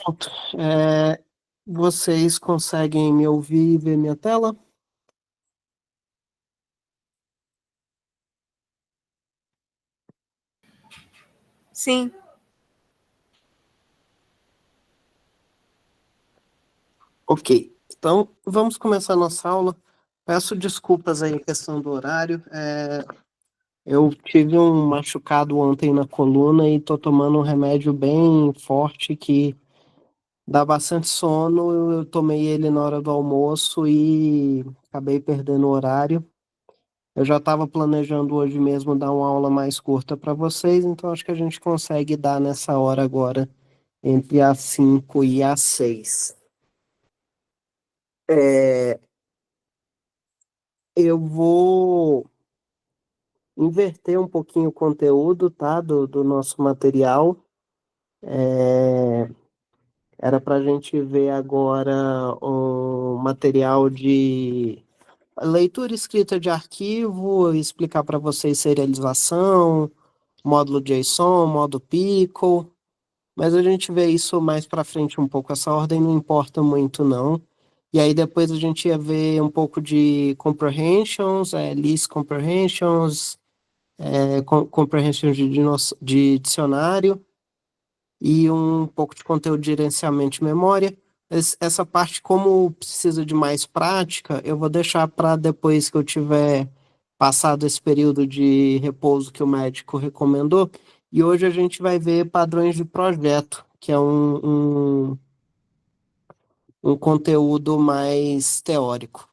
Pronto. Vocês conseguem me ouvir e ver minha tela? Sim, Ok. Então, vamos começar a nossa aula. Peço desculpas aí a questão do horário. Eu tive um machucado ontem na coluna e estou tomando um remédio bem forte que dá bastante sono. Eu tomei ele na hora do almoço e acabei perdendo o horário. Eu já estava planejando hoje mesmo dar uma aula mais curta para vocês, então acho que a gente consegue dar nessa hora agora, entre as 5 e as 6. É, eu vou inverter um pouquinho o conteúdo, tá, do nosso material. É, era para a gente ver agora um material de leitura e escrita de arquivo, explicar para vocês serialização, módulo JSON, módulo Pickle. Mas a gente vê isso mais para frente um pouco. Essa ordem não importa muito, não. E aí depois a gente ia ver um pouco de comprehensions, list comprehensions, comprehensions de dicionário e um pouco de conteúdo de gerenciamento de memória. Essa parte, como precisa de mais prática, eu vou deixar para depois que eu tiver passado esse período de repouso que o médico recomendou. E hoje a gente vai ver padrões de projeto, que é um conteúdo mais teórico.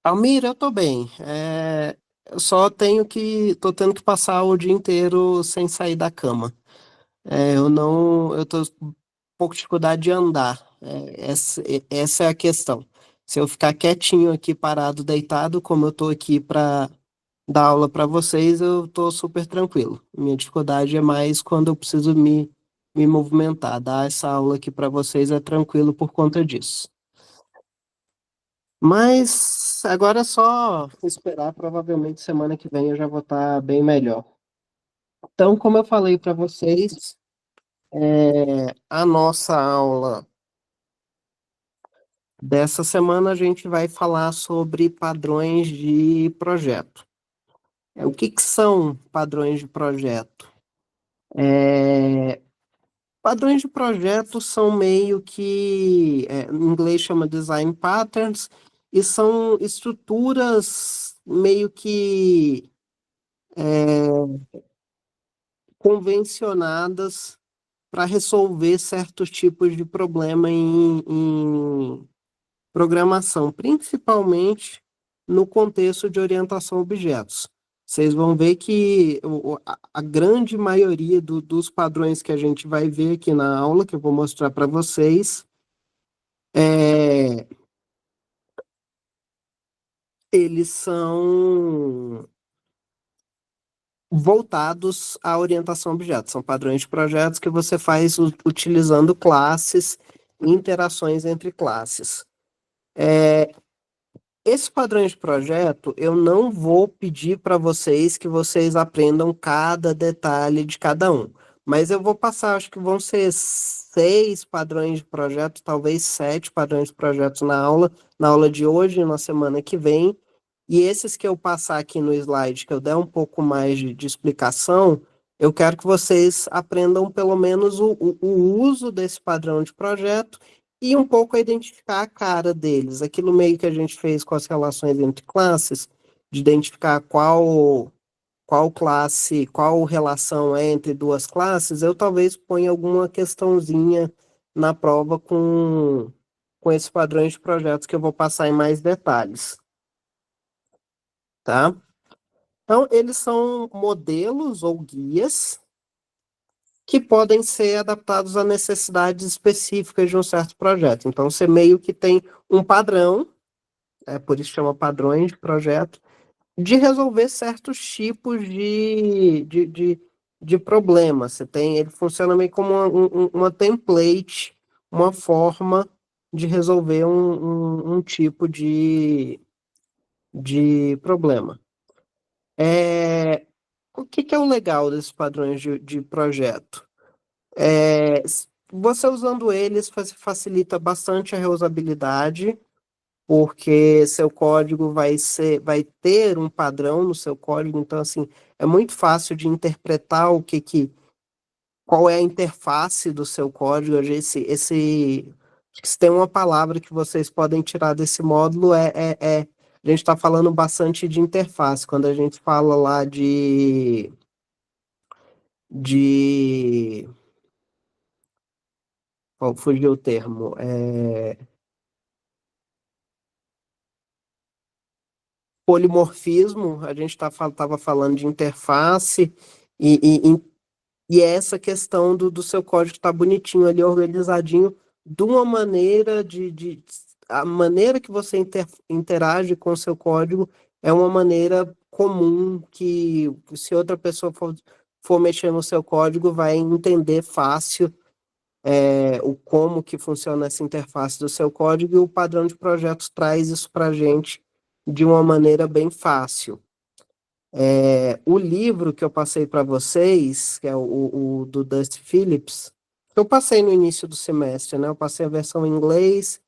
Almir, eu tô bem. Eu só tô tendo que passar o dia inteiro sem sair da cama. Eu tô com um pouco de dificuldade de andar. Essa é a questão. Se eu ficar quietinho aqui, parado, deitado, como eu tô aqui para dar aula para vocês, eu tô super tranquilo. Minha dificuldade é mais quando eu preciso me movimentar. Dar essa aula aqui para vocês é tranquilo por conta disso. Mas agora é só esperar, provavelmente semana que vem eu já vou estar bem melhor. Então, como eu falei para vocês, a nossa aula dessa semana a gente vai falar sobre padrões de projeto. O que que são padrões de projeto? Padrões de projeto são meio que, em inglês chama design patterns, e são estruturas meio que convencionadas para resolver certos tipos de problema em programação, principalmente no contexto de orientação a objetos. Vocês vão ver que a grande maioria dos padrões que a gente vai ver aqui na aula, que eu vou mostrar para vocês, é, eles são voltados à orientação a objetos. São padrões de projetos que você faz utilizando classes e interações entre classes. Esse padrão de projeto, eu não vou pedir para vocês que vocês aprendam cada detalhe de cada um, mas eu vou passar, acho que vão ser 6 padrões de projeto, talvez 7 padrões de projetos na aula de hoje e na semana que vem. E esses que eu passar aqui no slide, que eu der um pouco mais de explicação, eu quero que vocês aprendam pelo menos o uso desse padrão de projeto e um pouco a identificar a cara deles. Aquilo meio que a gente fez com as relações entre classes, de identificar qual classe, qual relação é entre duas classes, eu talvez ponha alguma questãozinha na prova com esses padrões de projetos que eu vou passar em mais detalhes, tá? Então, eles são modelos ou guias que podem ser adaptados a necessidades específicas de um certo projeto. Então, você meio que tem um padrão, por isso chama padrões de projeto, de resolver certos tipos de problemas. Ele funciona meio como uma template, uma forma de resolver um tipo de problema. O que que é o legal desses padrões de projeto? Você usando eles facilita bastante a reusabilidade, porque seu código vai ter um padrão no seu código, então assim, é muito fácil de interpretar qual é a interface do seu código. Se tem uma palavra que vocês podem tirar desse módulo, a gente está falando bastante de interface. Quando a gente fala lá de, fugiu o termo, polimorfismo, a gente estava falando de interface, e é essa questão do seu código estar bonitinho ali, organizadinho, de uma maneira a maneira que você interage com o seu código é uma maneira comum que, se outra pessoa for mexer no seu código, vai entender fácil o como que funciona essa interface do seu código, e o padrão de projetos traz isso para a gente de uma maneira bem fácil. O livro que eu passei para vocês, que é o do Dusty Phillips, eu passei no início do semestre, né? Eu passei a versão em inglês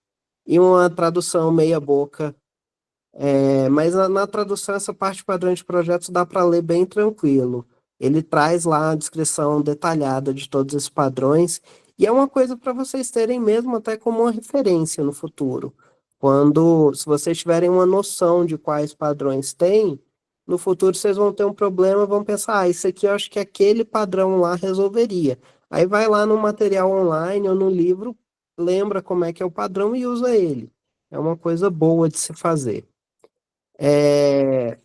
e uma tradução meia boca, mas na tradução, essa parte padrão de projetos dá para ler bem tranquilo. Ele traz lá a descrição detalhada de todos esses padrões, e é uma coisa para vocês terem mesmo até como uma referência no futuro. Se vocês tiverem uma noção de quais padrões tem, no futuro vocês vão ter um problema, vão pensar, isso aqui eu acho que aquele padrão lá resolveria. Aí vai lá no material online ou no livro, lembra como é que é o padrão e usa ele. É uma coisa boa de se fazer. É,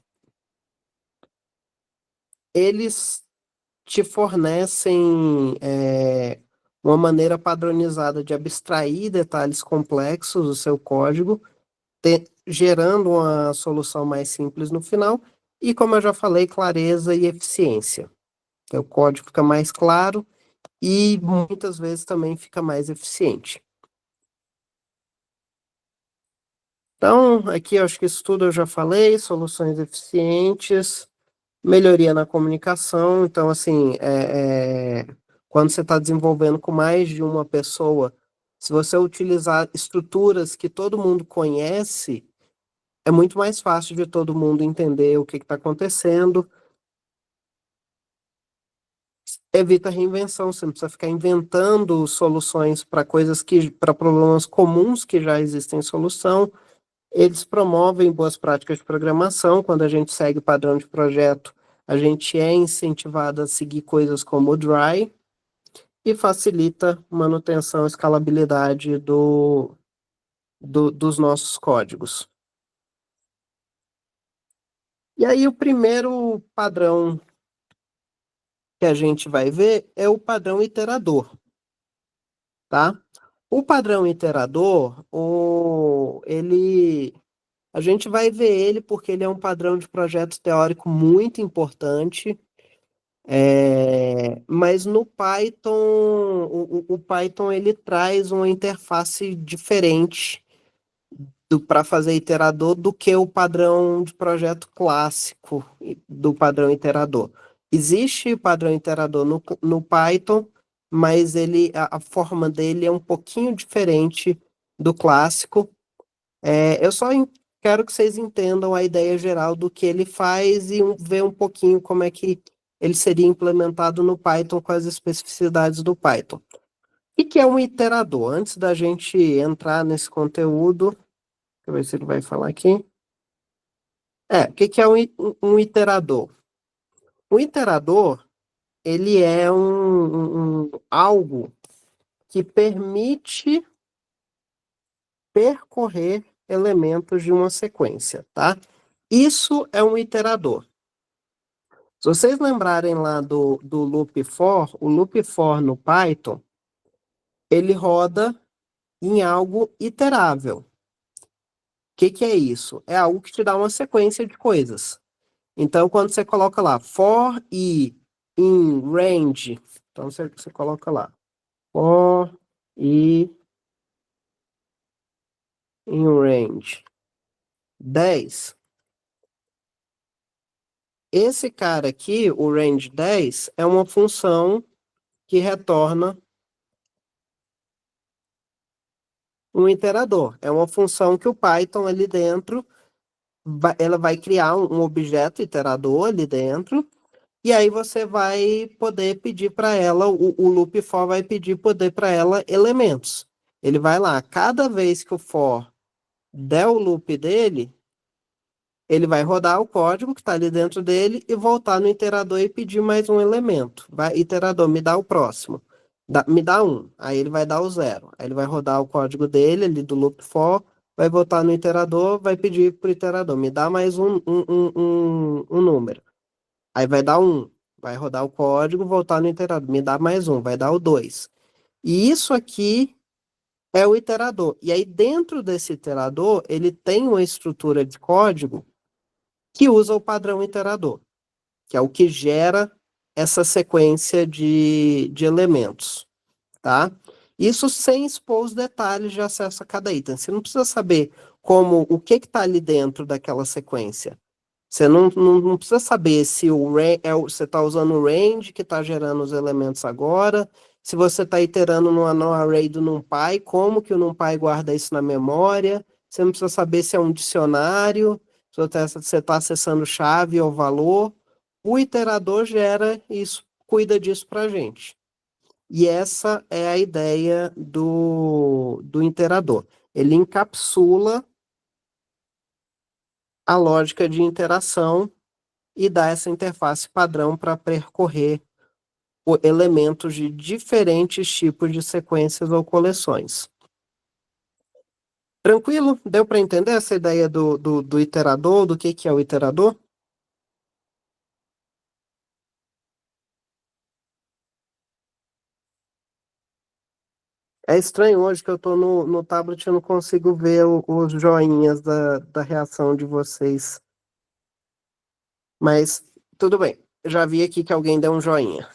eles te fornecem uma maneira padronizada de abstrair detalhes complexos do seu código, gerando uma solução mais simples no final, e, como eu já falei, clareza e eficiência. Então, o código fica mais claro e muitas vezes também fica mais eficiente. Então, aqui eu acho que isso tudo eu já falei, soluções eficientes, melhoria na comunicação. Então, assim, quando você está desenvolvendo com mais de uma pessoa, se você utilizar estruturas que todo mundo conhece, é muito mais fácil de todo mundo entender o que está acontecendo. Evita reinvenção, você não precisa ficar inventando soluções para problemas comuns que já existem solução. Eles promovem boas práticas de programação. Quando a gente segue o padrão de projeto, a gente é incentivado a seguir coisas como o Dry, e facilita manutenção e escalabilidade dos nossos códigos. E aí, o primeiro padrão que a gente vai ver é o padrão iterador, tá? O padrão iterador, a gente vai ver ele porque ele é um padrão de projeto teórico muito importante. Mas no Python, o Python ele traz uma interface diferente para fazer iterador do que o padrão de projeto clássico do padrão iterador. Existe padrão iterador no Python, mas a forma dele é um pouquinho diferente do clássico. Eu só quero que vocês entendam a ideia geral do que ele faz e ver um pouquinho como é que ele seria implementado no Python com as especificidades do Python. O que é um iterador? Antes da gente entrar nesse conteúdo, deixa eu ver se ele vai falar aqui. O que é um iterador? Um iterador, ele é algo que permite percorrer elementos de uma sequência, tá? Isso é um iterador. Se vocês lembrarem lá do loop for, o loop for no Python, ele roda em algo iterável. O que é isso? É algo que te dá uma sequência de coisas. Então, quando você coloca lá for i in range, então você coloca lá for i in range 10. Esse cara aqui, o range 10, é uma função que retorna um iterador. É uma função que o Python ali dentro, ela vai criar um objeto iterador ali dentro, e aí você vai poder pedir para ela, o loop for vai pedir poder para ela elementos. Ele vai lá, cada vez que o for der o loop dele, ele vai rodar o código que está ali dentro dele e voltar no iterador e pedir mais um elemento. Vai, iterador, me dá o próximo. Me dá um. Aí ele vai dar o zero. Aí ele vai rodar o código dele, ali do loop for, vai voltar no iterador, vai pedir para o iterador, me dá mais um número. Aí vai dar um. Vai rodar o código, voltar no iterador, me dá mais um, vai dar o dois. E isso aqui é o iterador. E aí, dentro desse iterador, ele tem uma estrutura de código que usa o padrão iterador, que é o que gera essa sequência de elementos, tá? Isso sem expor os detalhes de acesso a cada item. Você não precisa saber como, o que está ali dentro daquela sequência. Você não precisa saber se você está usando o range que está gerando os elementos agora, se você está iterando no array do NumPy, como que o NumPy guarda isso na memória. Você não precisa saber se é um dicionário, se você está acessando chave ou valor. O iterador gera isso, cuida disso para a gente. E essa é a ideia do iterador. Ele encapsula a lógica de interação e dá essa interface padrão para percorrer elementos de diferentes tipos de sequências ou coleções. Tranquilo? Deu para entender essa ideia do iterador, do que é o iterador? É estranho hoje que eu estou no tablet e eu não consigo ver os joinhas da reação de vocês. Mas tudo bem. Já vi aqui que alguém deu um joinha.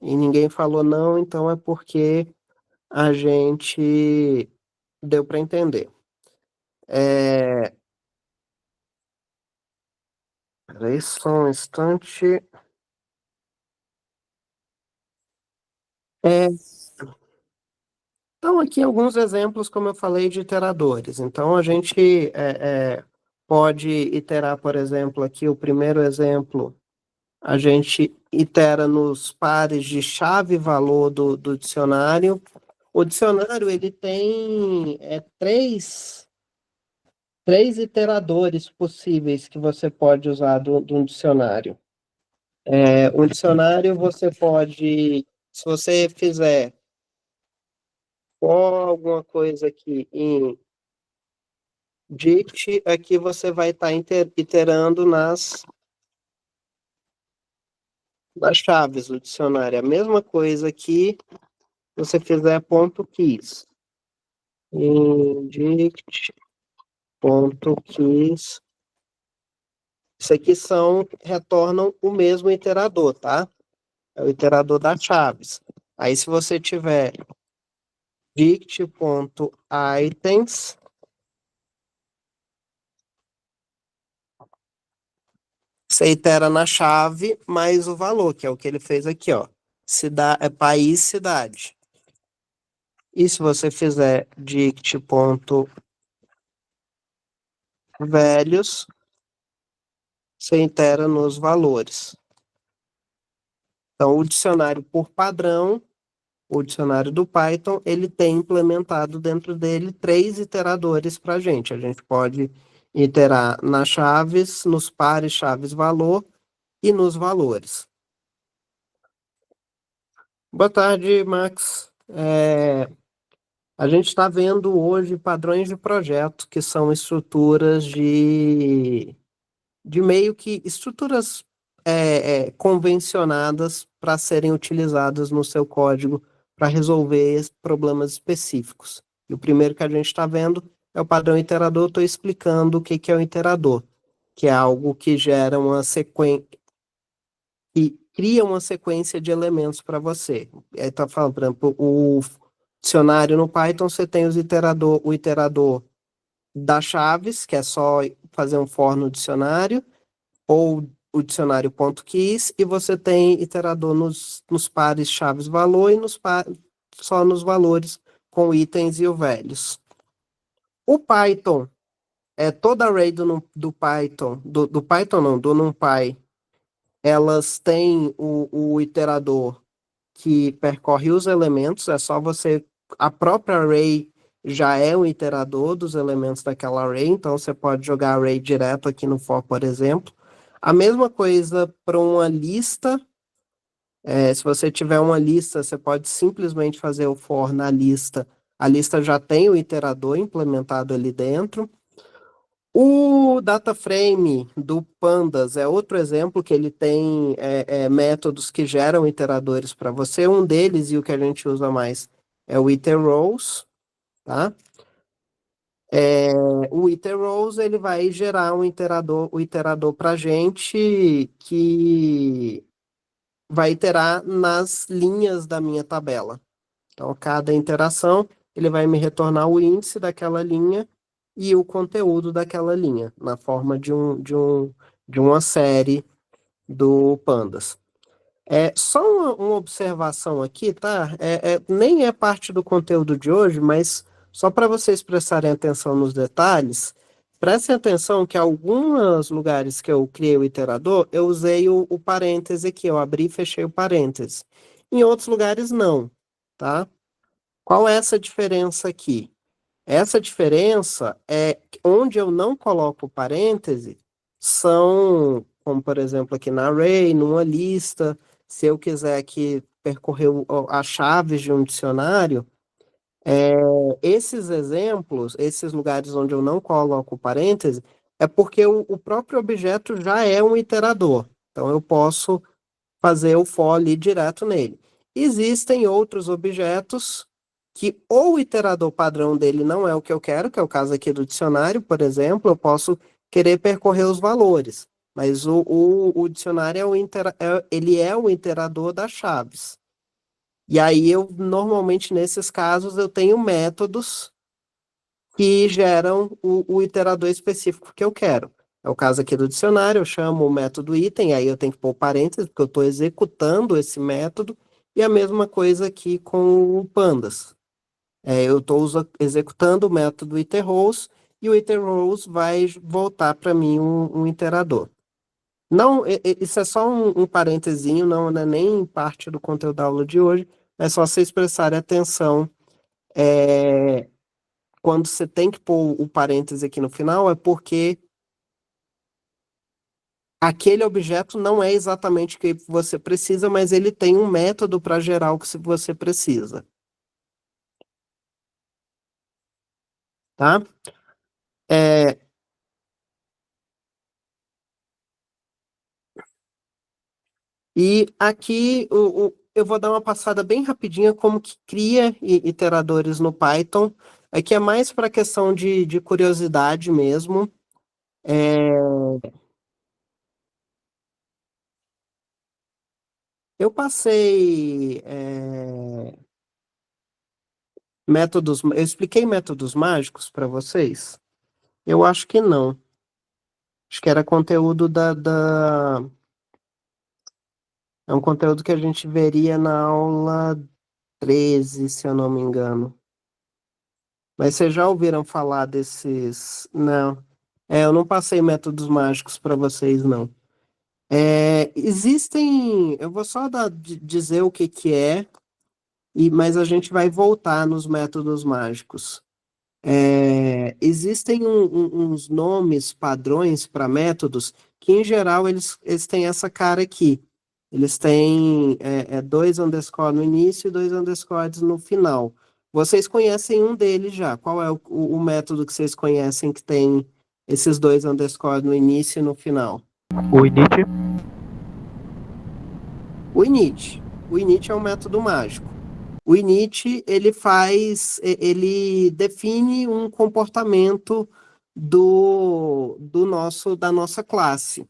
E ninguém falou não, então é porque a gente deu para entender. Peraí, só um instante. É, então, aqui alguns exemplos, como eu falei, de iteradores. Então, a gente pode iterar, por exemplo, aqui o primeiro exemplo, a gente itera nos pares de chave e valor do dicionário. O dicionário, ele tem três iteradores possíveis que você pode usar de um dicionário. Um dicionário, você pode, se você fizer for alguma coisa aqui em dict, aqui você vai estar iterando nas chaves do dicionário. A mesma coisa aqui, você fizer ponto keys. Em dict, ponto keys. Isso aqui retornam o mesmo iterador, tá? É o iterador das chaves. Aí, se você tiver dict.items, você itera na chave mais o valor, que é o que ele fez aqui, ó. País, cidade. E se você fizer dict.values, você itera nos valores. Então, o dicionário por padrão, o dicionário do Python, ele tem implementado dentro dele 3 iteradores para a gente. A gente pode iterar nas chaves, nos pares chaves-valor e nos valores. Boa tarde, Max. A gente está vendo hoje padrões de projeto, que são estruturas de meio que estruturas convencionadas para serem utilizadas no seu código para resolver problemas específicos. E o primeiro que a gente está vendo é o padrão iterador. Estou explicando o que é o iterador, que é algo que gera uma sequência, que cria uma sequência de elementos para você. Aí está falando, por exemplo, o dicionário no Python, você tem o iterador das chaves, que é só fazer um for no dicionário, ou o dicionário ponto keys e você tem iterador nos pares chaves valor e só nos valores com itens e o velhos. O Python, toda array do Python, do Python não, do NumPy, elas têm o iterador que percorre os elementos, é só você, a própria array já é um iterador dos elementos daquela array, então você pode jogar array direto aqui no for, por exemplo. A mesma coisa para uma lista, se você tiver uma lista, você pode simplesmente fazer o for na lista, a lista já tem o iterador implementado ali dentro. O data frame do Pandas é outro exemplo que ele tem métodos que geram iteradores para você. Um deles, e o que a gente usa mais, é o iterRows, tá? O iterRows, ele vai gerar o iterador para a gente que vai iterar nas linhas da minha tabela. Então, cada interação, ele vai me retornar o índice daquela linha e o conteúdo daquela linha, na forma de uma série do Pandas. Só uma observação aqui, tá? Nem é parte do conteúdo de hoje, mas só para vocês prestarem atenção nos detalhes, prestem atenção que alguns lugares que eu criei o iterador, eu usei o parêntese aqui, eu abri e fechei o parêntese. Em outros lugares, não, tá? Qual é essa diferença aqui? Essa diferença é que onde eu não coloco parêntese, são, como por exemplo aqui na array, numa lista, se eu quiser aqui percorrer as chaves de um dicionário, esses exemplos, esses lugares onde eu não coloco parêntese, é porque o próprio objeto já é um iterador. Então eu posso fazer o for ali direto nele. Existem outros objetos que ou o iterador padrão dele não é o que eu quero, que é o caso aqui do dicionário, por exemplo, eu posso querer percorrer os valores, mas o dicionário ele é o iterador das chaves. E aí eu, normalmente, nesses casos, eu tenho métodos que geram o iterador específico que eu quero. É o caso aqui do dicionário, eu chamo o método item, aí eu tenho que pôr parênteses, porque eu estou executando esse método, e a mesma coisa aqui com o pandas. Eu estou executando o método iterRows, e o iterRows vai voltar para mim um iterador. Não, isso é só um parentezinho, não é nem parte do conteúdo da aula de hoje, é só vocês prestarem atenção quando você tem que pôr o parêntese aqui no final, é porque aquele objeto não é exatamente o que você precisa, mas ele tem um método para gerar o que você precisa. Tá? E aqui eu vou dar uma passada bem rapidinha como que cria iteradores no Python. Aqui é mais para questão de curiosidade mesmo. Eu passei métodos, eu expliquei métodos mágicos para vocês? Eu acho que não. Acho que era conteúdo é um conteúdo que a gente veria na aula 13, se eu não me engano. Mas vocês já ouviram falar desses? Não. Eu não passei métodos mágicos para vocês, não. Existem. Eu vou só dizer o que que é, mas a gente vai voltar nos métodos mágicos. Existem uns nomes padrões para métodos que, em geral, eles têm essa cara aqui. Eles têm dois underscore no início e dois underscores no final. Vocês conhecem um deles já. Qual é o método que vocês conhecem que tem esses dois underscores no início e no final? O init. O init. O init é um método mágico. O init, ele define um comportamento da nossa classe.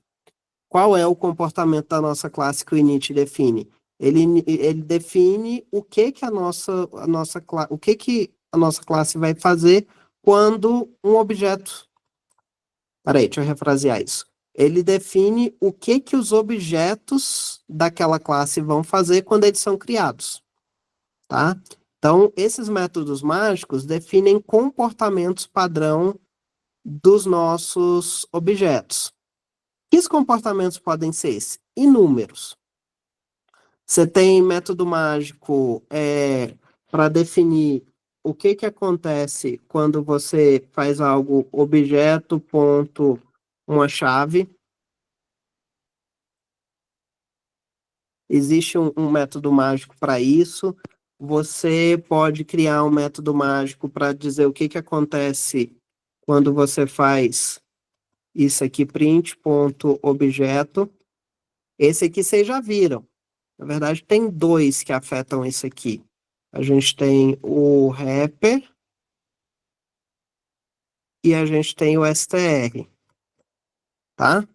Qual é o comportamento da nossa classe que o init define? Ele define o que que a nossa classe vai fazer quando um objeto... Peraí, deixa eu refrasear isso. Ele define o que os objetos daquela classe vão fazer quando eles são criados, tá? Então, esses métodos mágicos definem comportamentos padrão dos nossos objetos. Que comportamentos podem ser esses? Inúmeros. Você tem método mágico para definir o que acontece quando você faz algo objeto, ponto, uma chave. Existe um método mágico para isso. Você pode criar um método mágico para dizer o que acontece quando você faz isso aqui, print, ponto, objeto. Esse aqui vocês já viram. Na verdade, tem dois que afetam isso aqui. A gente tem o wrapper e a gente tem o str, tá?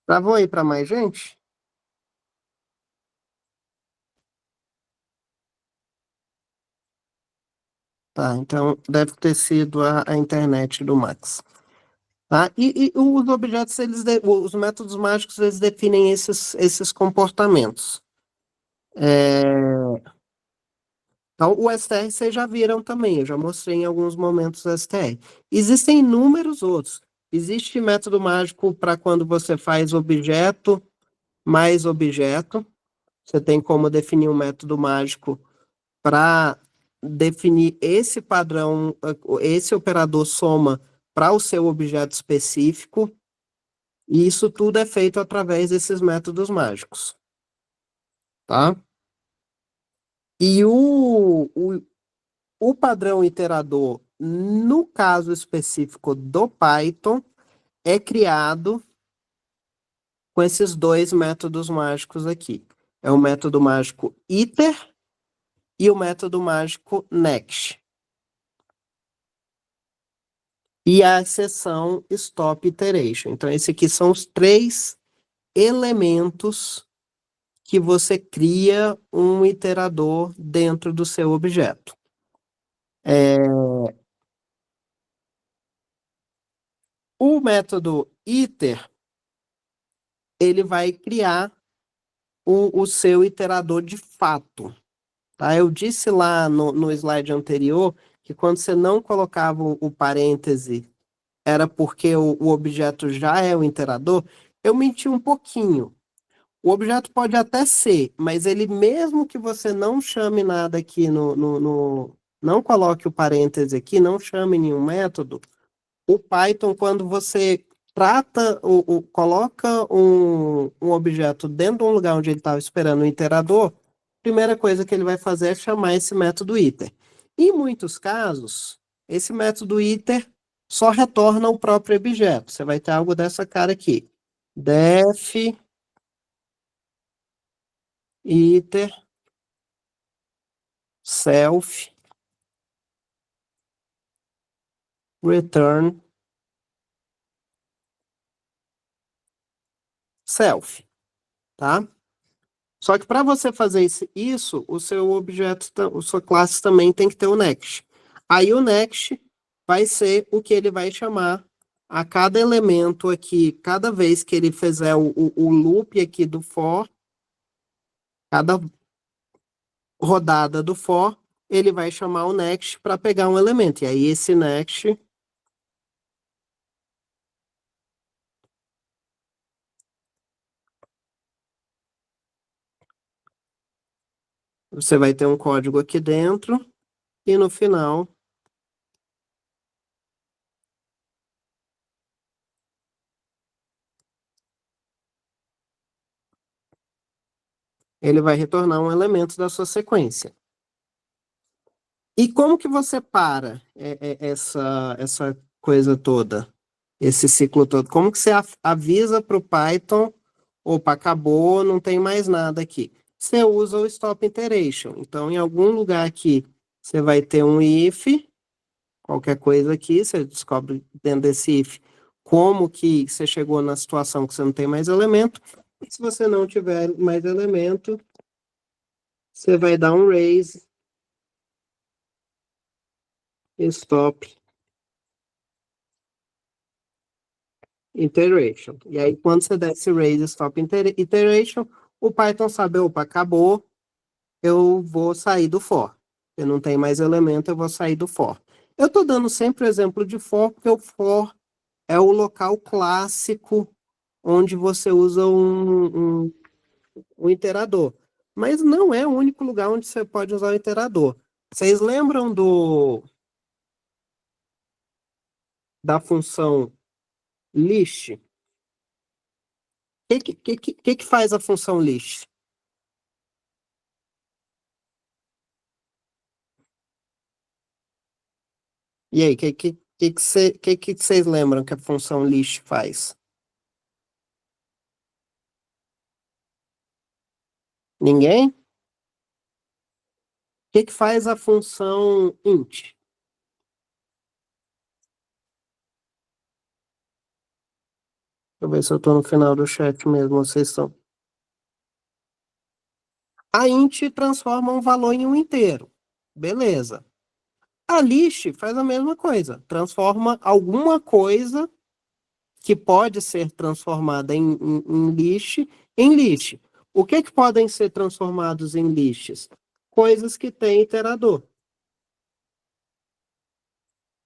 Travou aí para mais gente? Tá, então deve ter sido a internet do Max. Tá? E os objetos, os métodos mágicos, eles definem esses comportamentos. Então, o STR vocês já viram também, eu já mostrei em alguns momentos o STR. Existem inúmeros outros. Existe método mágico para quando você faz objeto mais objeto. Você tem como definir um método mágico para definir esse padrão, esse operador soma para o seu objeto específico. E isso tudo é feito através desses métodos mágicos, tá? E o padrão iterador, no caso específico do Python, é criado com esses dois métodos mágicos aqui. É o método mágico iter e o método mágico next. E a exceção stop iteration. Então, esses aqui são os três elementos que você cria um iterador dentro do seu objeto. O método iter, ele vai criar o seu iterador de fato. Tá? Eu disse lá no slide anterior que quando você não colocava o parêntese, era porque o objeto já é o iterador. Eu menti um pouquinho. O objeto pode até ser, mas ele mesmo que você não chame nada aqui não coloque o parêntese aqui, não chame nenhum método, o Python, quando você coloca um objeto dentro de um lugar onde ele estava esperando um iterador, a primeira coisa que ele vai fazer é chamar esse método iter. Em muitos casos, esse método iter só retorna o próprio objeto. Você vai ter algo dessa cara aqui. Def iter self return self, tá? Só que para você fazer isso, o seu objeto, a sua classe também tem que ter o next. Aí o next vai ser o que ele vai chamar a cada elemento aqui, cada vez que ele fizer o loop aqui do for, cada rodada do for, ele vai chamar o next para pegar um elemento. E aí esse next você vai ter um código aqui dentro e no final ele vai retornar um elemento da sua sequência. E como que você para essa coisa toda, esse ciclo todo? Como que você avisa para o Python, opa, acabou, não tem mais nada aqui? Você usa o stop iteration. Então, em algum lugar aqui, você vai ter um if, qualquer coisa aqui, você descobre dentro desse if como que você chegou na situação que você não tem mais elemento. E se você não tiver mais elemento, você vai dar um raise stop iteration. E aí, quando você der esse raise stop iteration, o Python sabe, opa, acabou, eu vou sair do for. Se não tem mais elemento, eu vou sair do for. Eu estou dando sempre o exemplo de for, porque o for é o local clássico onde você usa um iterador. Mas não é o único lugar onde você pode usar o iterador. Vocês lembram da função list? O que faz a função list? E aí, que vocês lembram que a função list faz? Ninguém? Que faz a função int? Deixa eu ver se eu estou no final do chat mesmo, vocês estão. A int transforma um valor em um inteiro. Beleza. A list faz a mesma coisa. Transforma alguma coisa que pode ser transformada em list em list. O que podem ser transformados em lists? Coisas que têm iterador.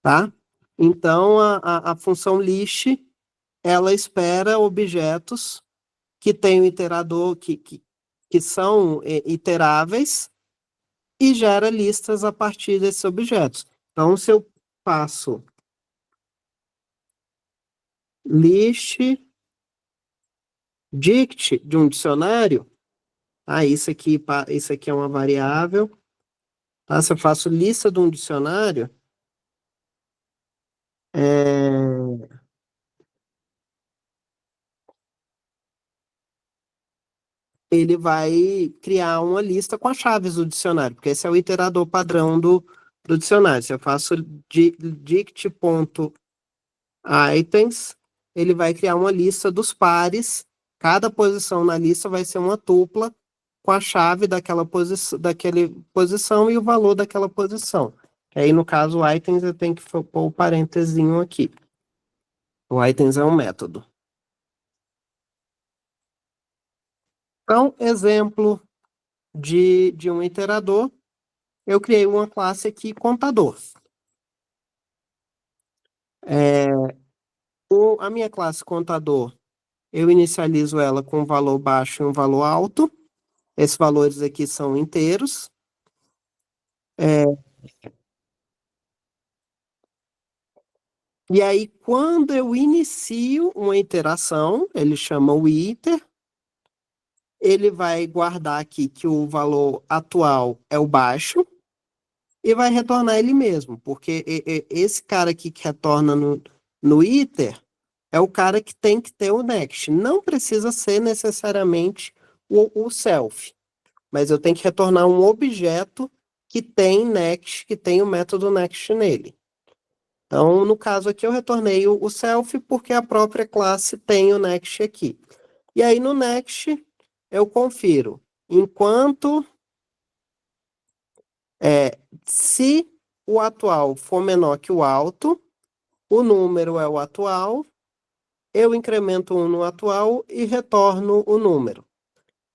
Tá? Então, a função list, ela espera objetos que têm um iterador, que são iteráveis, e gera listas a partir desses objetos. Então, se eu faço list dict de um dicionário, isso aqui é uma variável, tá? Se eu faço lista de um dicionário, é, ele vai criar uma lista com as chaves do dicionário, porque esse é o iterador padrão do dicionário. Se eu faço dict.items, ele vai criar uma lista dos pares. Cada posição na lista vai ser uma tupla com a chave daquela posição e o valor daquela posição. Aí, no caso, o items, eu tenho que pôr o parentezinho aqui. O items é um método. Então, exemplo de um iterador, eu criei uma classe aqui, contador. A minha classe contador, eu inicializo ela com um valor baixo e um valor alto. Esses valores aqui são inteiros. E aí, quando eu inicio uma iteração, ele chama o iter, ele vai guardar aqui que o valor atual é o baixo e vai retornar ele mesmo, porque esse cara aqui que retorna no iter é o cara que tem que ter o next. Não precisa ser necessariamente o self, mas eu tenho que retornar um objeto que tem next, que tem o método next nele. Então, no caso aqui, eu retornei o self porque a própria classe tem o next aqui. E aí, no next, eu confiro enquanto se o atual for menor que o alto, o número é o atual, eu incremento 1 no atual e retorno o número.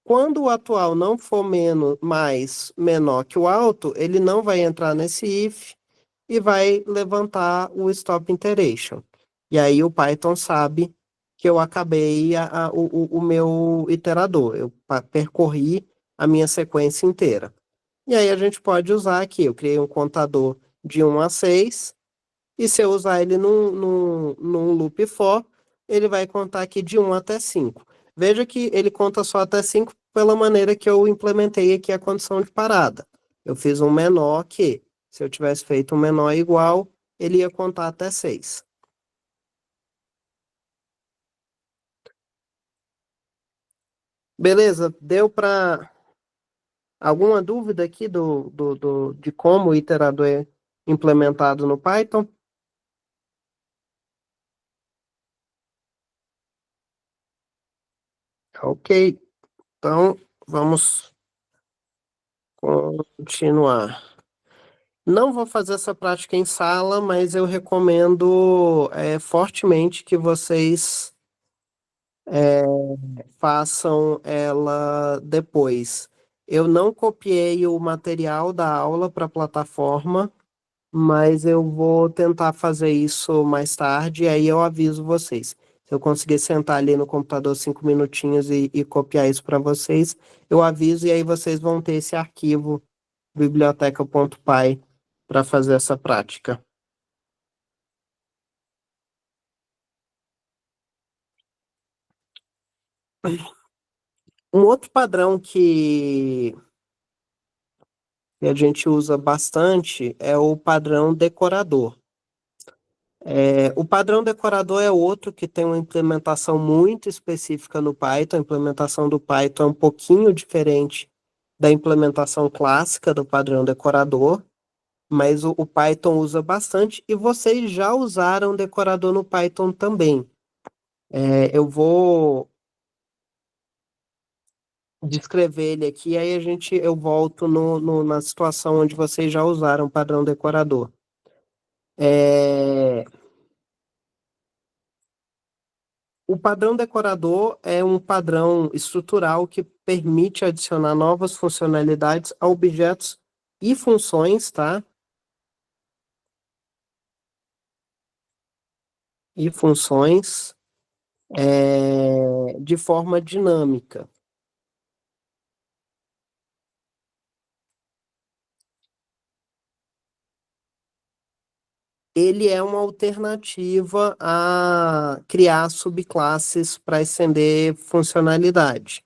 Quando o atual não for menor que o alto, ele não vai entrar nesse if e vai levantar o stop iteration. E aí o Python sabe que eu acabei o meu iterador, eu percorri a minha sequência inteira. E aí a gente pode usar aqui, eu criei um contador de 1 a 6, e se eu usar ele num loop for, ele vai contar aqui de 1 até 5. Veja que ele conta só até 5 pela maneira que eu implementei aqui a condição de parada. Eu fiz um menor que, se eu tivesse feito um menor igual, ele ia contar até 6. Beleza? Deu para alguma dúvida aqui de como o iterador é implementado no Python? Ok, então vamos continuar. Não vou fazer essa prática em sala, mas eu recomendo fortemente que vocês façam ela depois. Eu não copiei o material da aula para a plataforma, mas eu vou tentar fazer isso mais tarde e aí eu aviso vocês. Se eu conseguir sentar ali no computador 5 minutinhos e copiar isso para vocês, eu aviso e aí vocês vão ter esse arquivo biblioteca.py para fazer essa prática. Um outro padrão que a gente usa bastante é o padrão decorador. O padrão decorador é outro que tem uma implementação muito específica no Python. A implementação do Python é um pouquinho diferente da implementação clássica do padrão decorador, mas o Python usa bastante e vocês já usaram decorador no Python também. Eu vou descrever ele aqui, aí eu volto na situação onde vocês já usaram o padrão decorador. É, O padrão decorador é um padrão estrutural que permite adicionar novas funcionalidades a objetos e funções, tá? E funções de forma dinâmica. Ele é uma alternativa a criar subclasses para estender funcionalidade.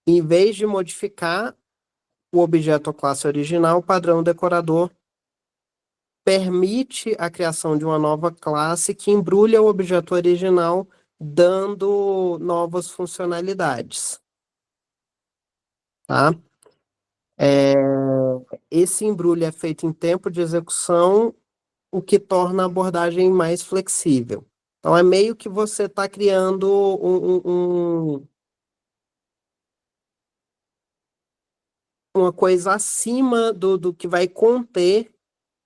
Em vez de modificar o objeto ou classe original, o padrão decorador permite a criação de uma nova classe que embrulha o objeto original, dando novas funcionalidades, tá? É, Esse embrulho é feito em tempo de execução, o que torna a abordagem mais flexível. Então, é meio que você está criando uma coisa acima do que vai conter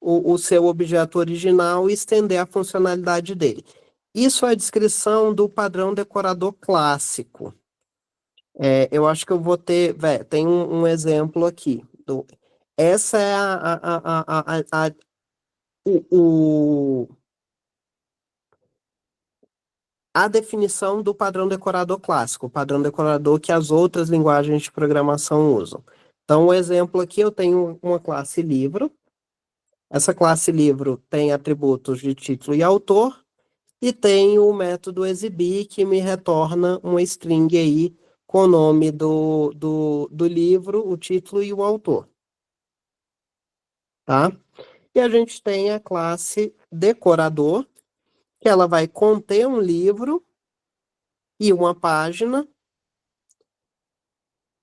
o seu objeto original e estender a funcionalidade dele. Isso é a descrição do padrão decorador clássico. Eu acho que eu vou ter, tem um exemplo aqui. Essa é o, a definição do padrão decorador clássico, o padrão decorador que as outras linguagens de programação usam. Então, o exemplo aqui, eu tenho uma classe livro. Essa classe livro tem atributos de título e autor, e tem o método exibir, que me retorna uma string aí com o nome do livro, o título e o autor. Tá? E a gente tem a classe decorador, que ela vai conter um livro e uma página,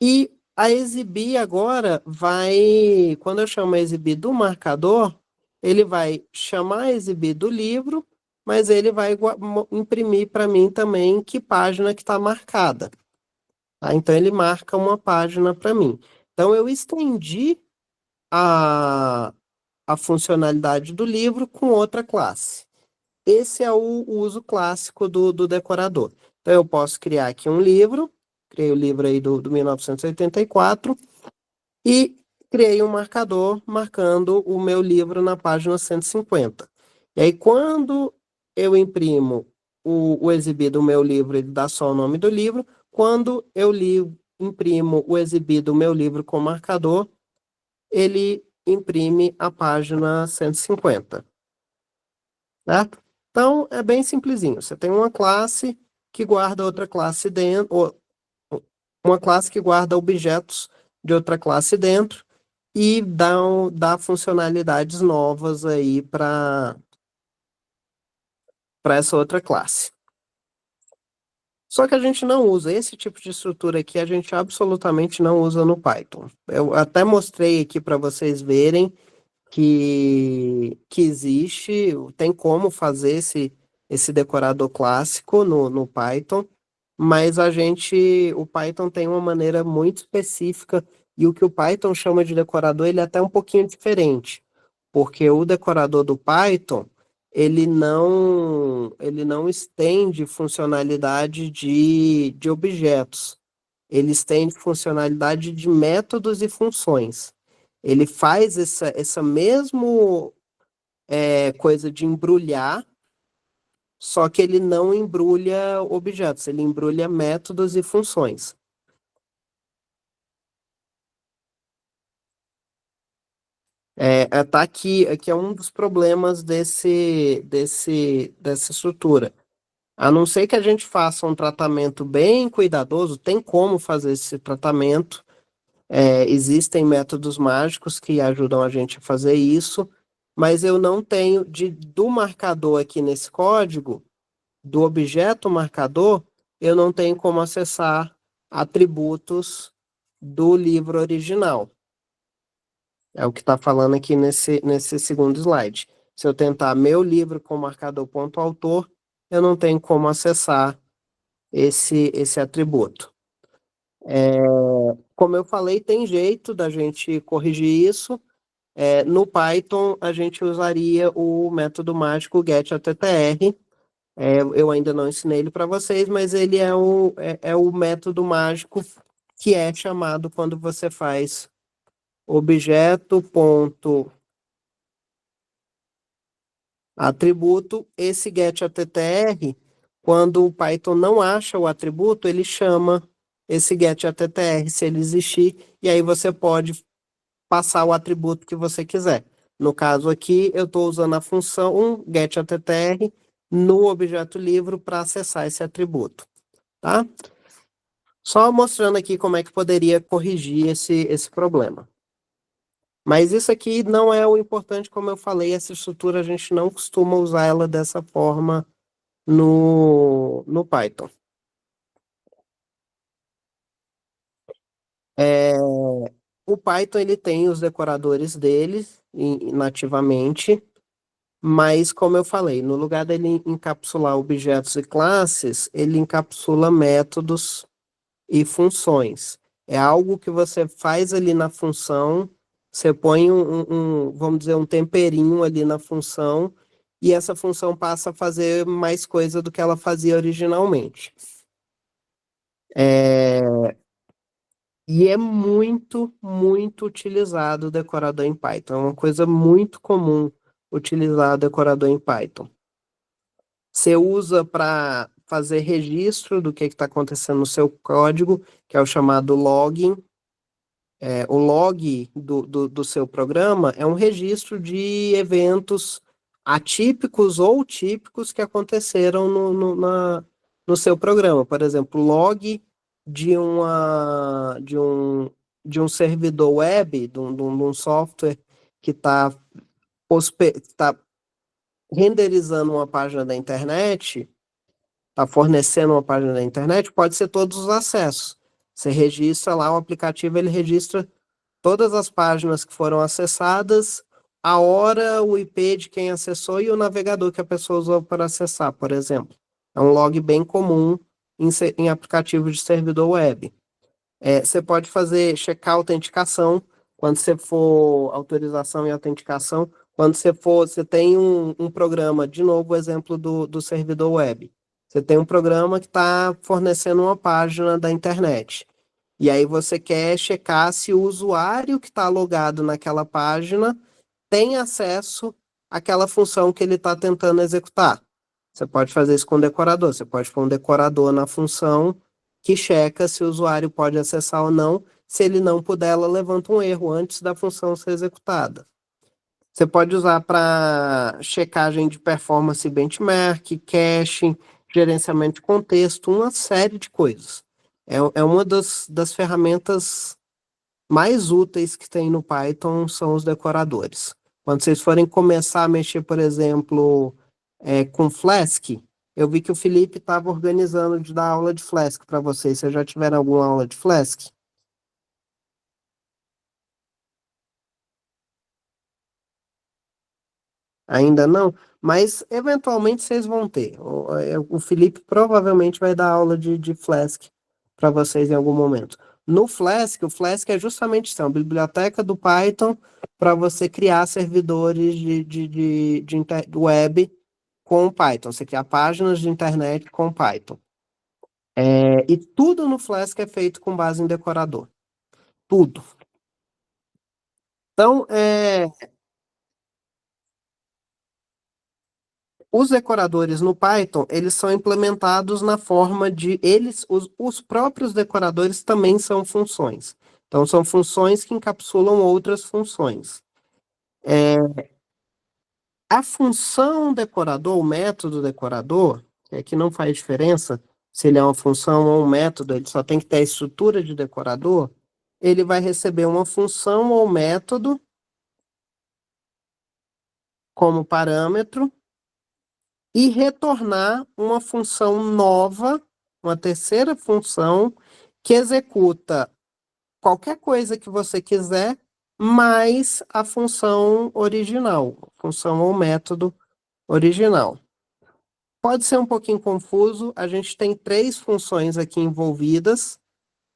e a exibir agora vai, quando eu chamo a exibir do marcador, ele vai chamar a exibir do livro, mas ele vai imprimir para mim também que página que está marcada. Tá? Então, ele marca uma página para mim. Então, eu estendi a, a funcionalidade do livro com outra classe. Esse é o uso clássico do decorador. Então, eu posso criar aqui um livro, criei o livro aí do 1984, e criei um marcador marcando o meu livro na página 150. E aí, quando eu imprimo o exibir do meu livro, ele dá só o nome do livro. Quando eu imprimo o exibir do meu livro com marcador, ele imprime a página 150. Certo? Então, é bem simplesinho. Você tem uma classe que guarda outra classe dentro, ou uma classe que guarda objetos de outra classe dentro e dá funcionalidades novas aí para essa outra classe. Só que a gente não usa esse tipo de estrutura aqui, a gente absolutamente não usa no Python. Eu até mostrei aqui para vocês verem que existe, tem como fazer esse decorador clássico no Python, mas o Python tem uma maneira muito específica, e o que o Python chama de decorador, ele é até um pouquinho diferente. porque o decorador do Python, ele não estende funcionalidade de objetos. Ele estende funcionalidade de métodos e funções. Ele faz essa mesmo coisa de embrulhar, só que ele não embrulha objetos, ele embrulha métodos e funções. Tá aqui é um dos problemas dessa estrutura. A não ser que a gente faça um tratamento bem cuidadoso, tem como fazer esse tratamento. Existem métodos mágicos que ajudam a gente a fazer isso, mas eu não tenho do marcador aqui nesse código, do objeto marcador, eu não tenho como acessar atributos do livro original. É o que está falando aqui nesse segundo slide. Se eu tentar meu livro com marcador ponto autor, eu não tenho como acessar esse atributo. Como eu falei, tem jeito da gente corrigir isso. No Python, a gente usaria o método mágico getAttr. Eu ainda não ensinei ele para vocês, mas ele é o método mágico que é chamado quando você faz objeto.atributo. Esse getAttr, quando o Python não acha o atributo, ele chama esse getAttr, se ele existir, e aí você pode passar o atributo que você quiser. No caso aqui, eu estou usando a função getAttr no objeto livro para acessar esse atributo, tá? Só mostrando aqui como é que poderia corrigir esse problema. Mas isso aqui não é o importante, como eu falei, essa estrutura a gente não costuma usar ela dessa forma no Python. O Python ele tem os decoradores dele nativamente, mas como eu falei, no lugar dele encapsular objetos e classes, ele encapsula métodos e funções. É algo que você faz ali na função, você põe vamos dizer, um temperinho ali na função, e essa função passa a fazer mais coisa do que ela fazia originalmente. E é muito, muito utilizado o decorador em Python. É uma coisa muito comum utilizar o decorador em Python. Você usa para fazer registro do que está acontecendo no seu código, que é o chamado logging. O log do seu programa é um registro de eventos atípicos ou típicos que aconteceram no seu programa. Por exemplo, log de um servidor web, de um software que está renderizando uma página da internet, está fornecendo uma página da internet, pode ser todos os acessos. Você registra lá, o aplicativo ele registra todas as páginas que foram acessadas, a hora, o IP de quem acessou e o navegador que a pessoa usou para acessar, por exemplo. É um log bem comum em aplicativos de servidor web. Você pode checar a autenticação, quando você for autorização e autenticação, quando você tem um programa, de novo o exemplo do servidor web. Você tem um programa que está fornecendo uma página da internet. E aí você quer checar se o usuário que está logado naquela página tem acesso àquela função que ele está tentando executar. Você pode fazer isso com o decorador. Você pode pôr um decorador na função que checa se o usuário pode acessar ou não. Se ele não puder, ela levanta um erro antes da função ser executada. Você pode usar para checagem de performance benchmark, caching, gerenciamento de contexto, uma série de coisas. É uma das ferramentas mais úteis que tem no Python são os decoradores. Quando vocês forem começar a mexer, por exemplo, com Flask, eu vi que o Felipe estava organizando de dar aula de Flask para vocês. Vocês já tiveram alguma aula de Flask? Ainda não? Mas eventualmente vocês vão ter. O Felipe provavelmente vai dar aula de Flask para vocês em algum momento. No Flask, o Flask é justamente isso, é uma biblioteca do Python para você criar servidores de web com Python. Você criar páginas de internet com Python. E tudo no Flask é feito com base em decorador. Tudo. Então, os decoradores no Python, eles são implementados na forma de os próprios decoradores também são funções. Então, são funções que encapsulam outras funções. A função decorador, o método decorador, que não faz diferença se ele é uma função ou um método, ele só tem que ter a estrutura de decorador, ele vai receber uma função ou método como parâmetro e retornar uma função nova, uma terceira função, que executa qualquer coisa que você quiser, mais a função original, função ou método original. Pode ser um pouquinho confuso, a gente tem 3 funções aqui envolvidas,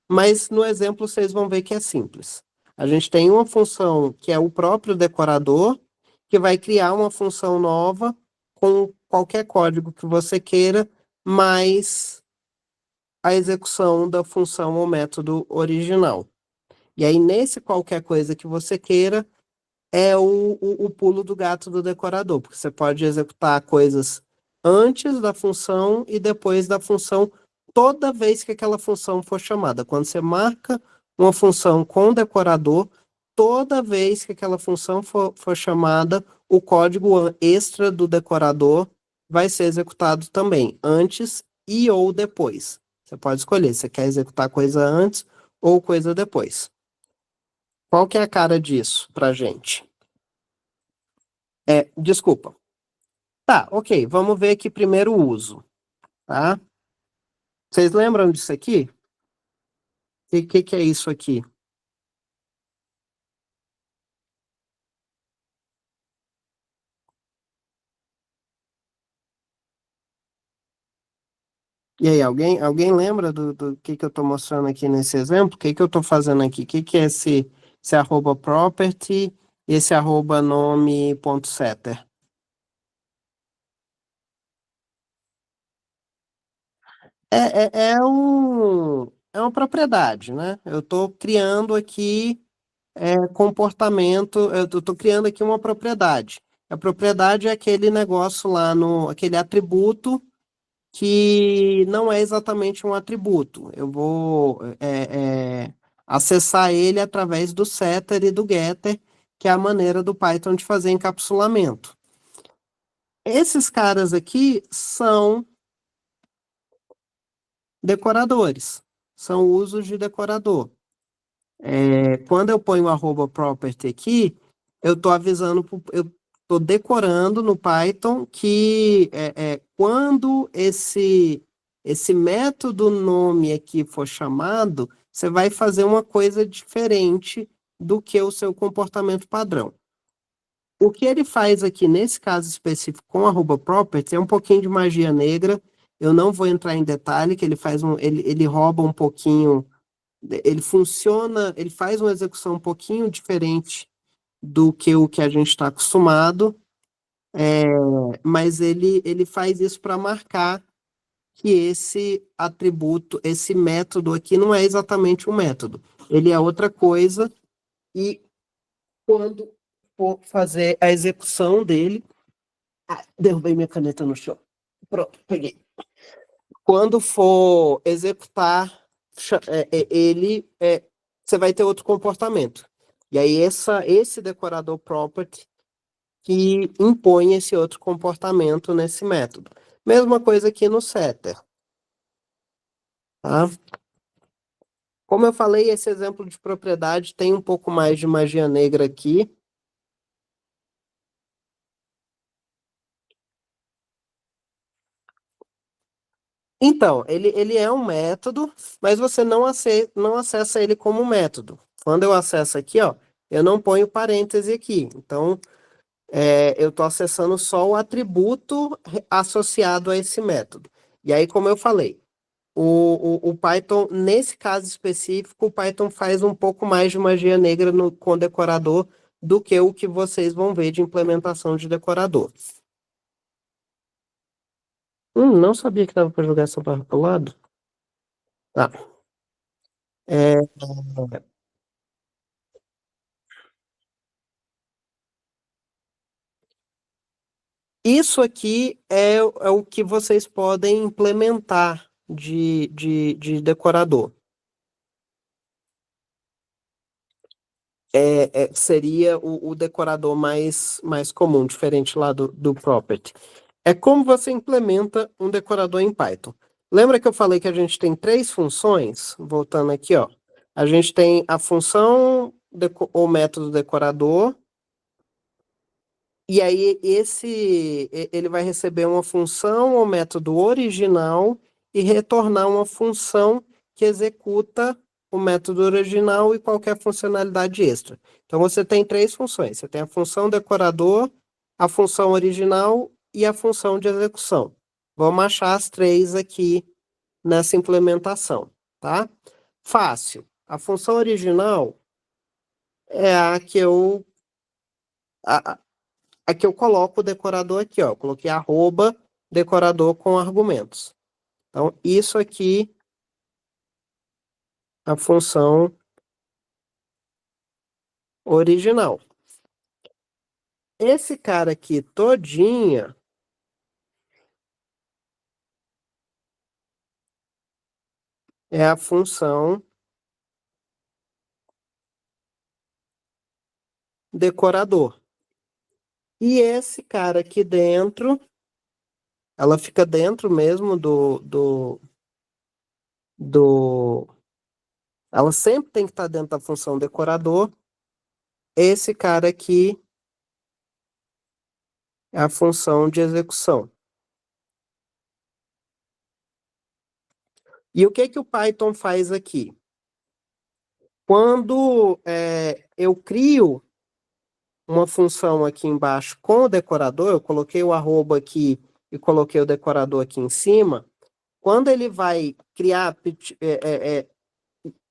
mas no exemplo vocês vão ver que é simples. A gente tem uma função que é o próprio decorador, que vai criar uma função nova com qualquer código que você queira, mais a execução da função ou método original. E aí, nesse qualquer coisa que você queira, é o pulo do gato do decorador, porque você pode executar coisas antes da função e depois da função, toda vez que aquela função for chamada. Quando você marca uma função com o decorador, toda vez que aquela função for chamada, o código extra do decorador vai ser executado também, antes e ou depois. Você pode escolher se você quer executar coisa antes ou coisa depois. Qual que é a cara disso pra gente? Desculpa. Tá, ok. Vamos ver aqui primeiro o uso, tá? Vocês lembram disso aqui? O que é isso aqui? E aí, alguém lembra do que eu estou mostrando aqui nesse exemplo? O que eu estou fazendo aqui? O que é esse arroba property e esse arroba nome.setter? É uma propriedade, né? Eu estou criando aqui comportamento, eu estou criando aqui uma propriedade. A propriedade é aquele negócio lá aquele atributo que não é exatamente um atributo. Eu vou acessar ele através do setter e do getter, que é a maneira do Python de fazer encapsulamento. Esses caras aqui são decoradores, são usos de decorador. Quando eu ponho arroba property aqui, eu estou avisando, eu estou decorando no Python que quando esse método nome aqui for chamado, você vai fazer uma coisa diferente do que o seu comportamento padrão. O que ele faz aqui nesse caso específico com arroba property é um pouquinho de magia negra. Eu não vou entrar em detalhe, que ele rouba um pouquinho, ele funciona, ele faz uma execução um pouquinho diferente do que o que a gente está acostumado, mas ele faz isso para marcar que esse atributo, esse método aqui não é exatamente um método, ele é outra coisa, e quando for fazer a execução dele, derrubei minha caneta no chão. Pronto, peguei. Quando for executar ele, você vai ter outro comportamento. E aí esse decorador property que impõe esse outro comportamento nesse método. Mesma coisa aqui no setter. Tá? Como eu falei, esse exemplo de propriedade tem um pouco mais de magia negra aqui. Então, ele é um método, mas você não acessa ele como método. Quando eu acesso aqui, ó, eu não ponho parêntese aqui. Então, eu estou acessando só o atributo associado a esse método. E aí, como eu falei, o Python, nesse caso específico, o Python faz um pouco mais de magia negra com decorador do que o que vocês vão ver de implementação de decorador. Não sabia que dava para jogar essa barra pro lado. Tá. É, isso aqui é o que vocês podem implementar de decorador. Seria o decorador mais comum, diferente lá do property. É como você implementa um decorador em Python. Lembra que eu falei que a gente tem três funções? Voltando aqui, ó. A gente tem a função ou método decorador, e aí ele vai receber uma função ou método original e retornar uma função que executa o método original e qualquer funcionalidade extra. Então você tem três funções. Você tem a função decorador, a função original e a função de execução. Vamos achar as três aqui nessa implementação, tá? Fácil. A função original é a, a que eu coloco o decorador aqui, ó. Eu coloquei arroba decorador com argumentos. Então, isso aqui é a função original. Esse cara aqui todinha é a função decorador. E esse cara aqui dentro, ela fica dentro mesmo do... Ela sempre tem que estar dentro da função decorador. Esse cara aqui é a função de execução. E o que o Python faz aqui? Quando eu crio uma função aqui embaixo com o decorador, eu coloquei o arroba aqui e coloquei o decorador aqui em cima, quando ele vai criar,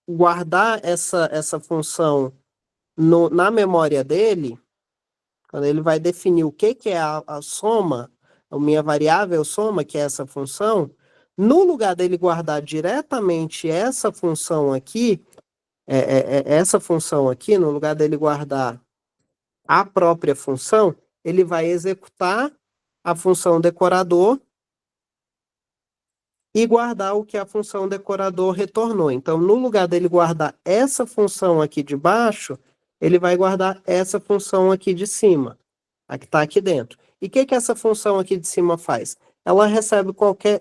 guardar essa função na memória dele, quando ele vai definir o que é a soma, a minha variável soma, que é essa função, no lugar dele guardar diretamente essa função aqui, essa função aqui, no lugar dele guardar a própria função, ele vai executar a função decorador e guardar o que a função decorador retornou. Então, no lugar dele guardar essa função aqui de baixo, ele vai guardar essa função aqui de cima, a que está aqui dentro. E o que essa função aqui de cima faz? Ela recebe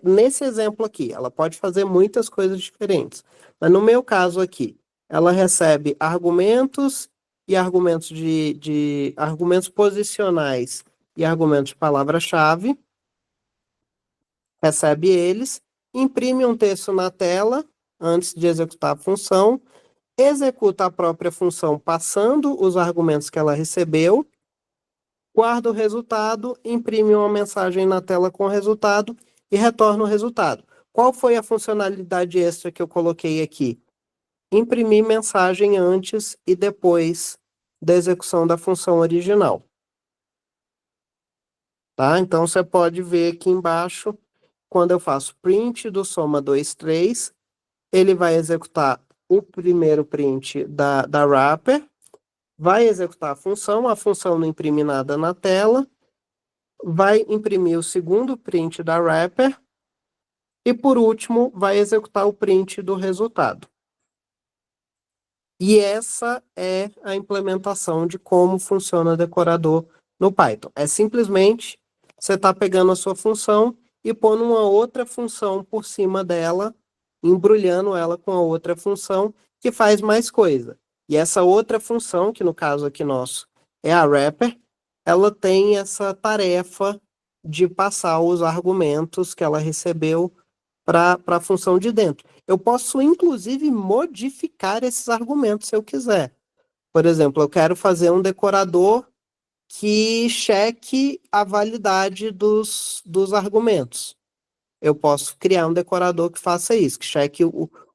nesse exemplo aqui, ela pode fazer muitas coisas diferentes. Mas no meu caso aqui, ela recebe argumentos e argumentos de argumentos posicionais e argumentos de palavra-chave, recebe eles, imprime um texto na tela antes de executar a função, executa a própria função passando os argumentos que ela recebeu, guarda o resultado, imprime uma mensagem na tela com o resultado e retorna o resultado. Qual foi a funcionalidade extra que eu coloquei aqui? Imprimir mensagem antes e depois da execução da função original. Tá? Então, você pode ver aqui embaixo, quando eu faço print do soma 2, 3, ele vai executar o primeiro print da wrapper, vai executar a função não imprime nada na tela, vai imprimir o segundo print da wrapper e, por último, vai executar o print do resultado. E essa é a implementação de como funciona decorador no Python. É simplesmente você está pegando a sua função e pondo uma outra função por cima dela, embrulhando ela com a outra função que faz mais coisa. E essa outra função, que no caso aqui nosso é a wrapper, ela tem essa tarefa de passar os argumentos que ela recebeu para a função de dentro. Eu posso, inclusive, modificar esses argumentos se eu quiser. Por exemplo, eu quero fazer um decorador que cheque a validade dos argumentos. eu posso criar um decorador que faça isso, que cheque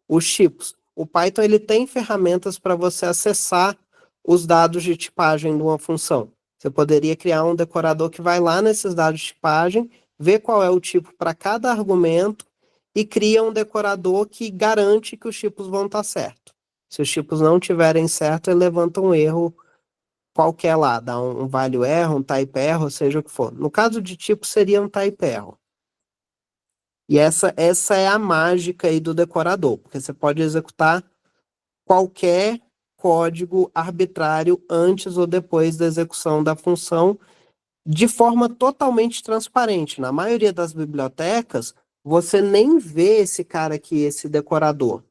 os tipos. O Python ele tem ferramentas para você acessar os dados de tipagem de uma função. Você poderia criar um decorador que vai lá nesses dados de tipagem, vê qual é o tipo para cada argumento e cria um decorador que garante que os tipos vão estar certos. Se os tipos não tiverem certo, ele levanta um erro qualquer lá, dá um value error, um type error, seja o que for. No caso de tipo, seria um type error. E essa é a mágica aí do decorador, porque você pode executar qualquer código arbitrário antes ou depois da execução da função de forma totalmente transparente. Na maioria das bibliotecas, você nem vê esse cara aqui, esse decorador.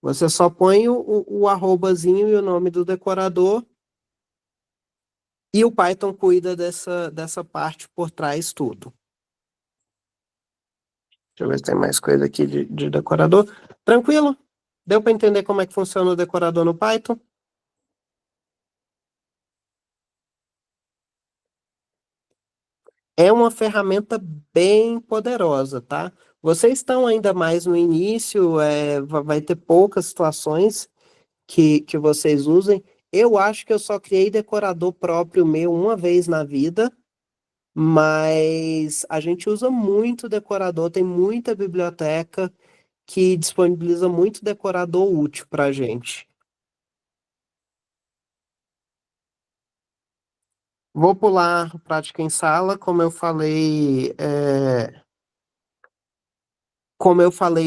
Você só põe o arrobazinho e o nome do decorador e o Python cuida dessa parte por trás tudo. Deixa eu ver se tem mais coisa aqui de decorador. Tranquilo? Deu para entender como é que funciona o decorador no Python? É uma ferramenta bem poderosa, tá? Vocês estão ainda mais no início, vai ter poucas situações que vocês usem. Eu acho que eu só criei decorador próprio meu uma vez na vida, mas a gente usa muito decorador, tem muita biblioteca que disponibiliza muito decorador útil para a gente. Vou pular prática em sala, como eu falei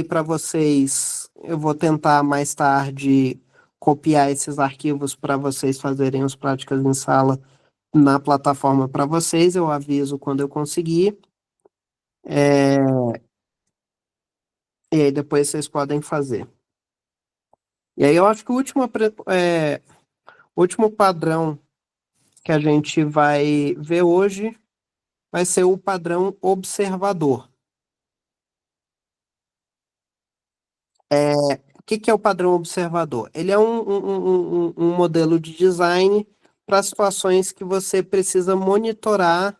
para vocês, eu vou tentar mais tarde copiar esses arquivos para vocês fazerem as práticas em sala na plataforma para vocês. Eu aviso quando eu conseguir. E aí depois vocês podem fazer. E aí eu acho que o último padrão que a gente vai ver hoje vai ser o padrão observador. O que é o padrão observador? Ele é um modelo de design para situações que você precisa monitorar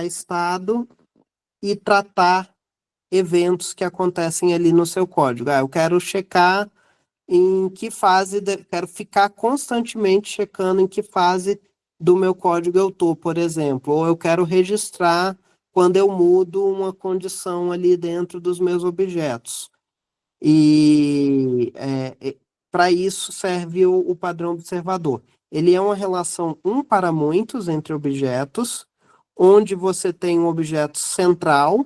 estado e tratar eventos que acontecem ali no seu código. Eu quero checar em que fase, quero ficar constantemente checando em que fase do meu código eu estou, por exemplo, ou eu quero registrar quando eu mudo uma condição ali dentro dos meus objetos. E para isso serve o padrão observador. Ele é uma relação um para muitos entre objetos, onde você tem um objeto central,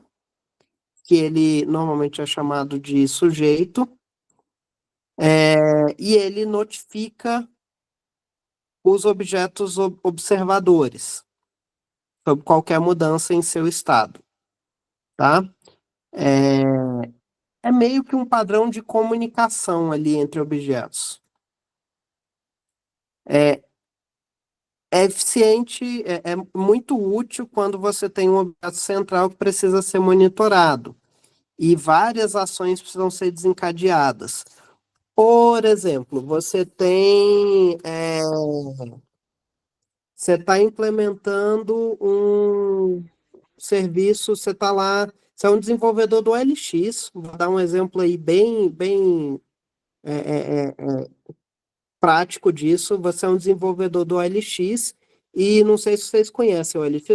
que ele normalmente é chamado de sujeito, e ele notifica os objetos observadores sobre qualquer mudança em seu estado, tá? É meio que um padrão de comunicação ali entre objetos. É eficiente, é muito útil quando você tem um objeto central que precisa ser monitorado e várias ações precisam ser desencadeadas. Por exemplo, você está implementando um serviço, você está lá, você é um desenvolvedor do OLX, vou dar um exemplo aí bem prático disso, você é um desenvolvedor do OLX, e não sei se vocês conhecem o OLX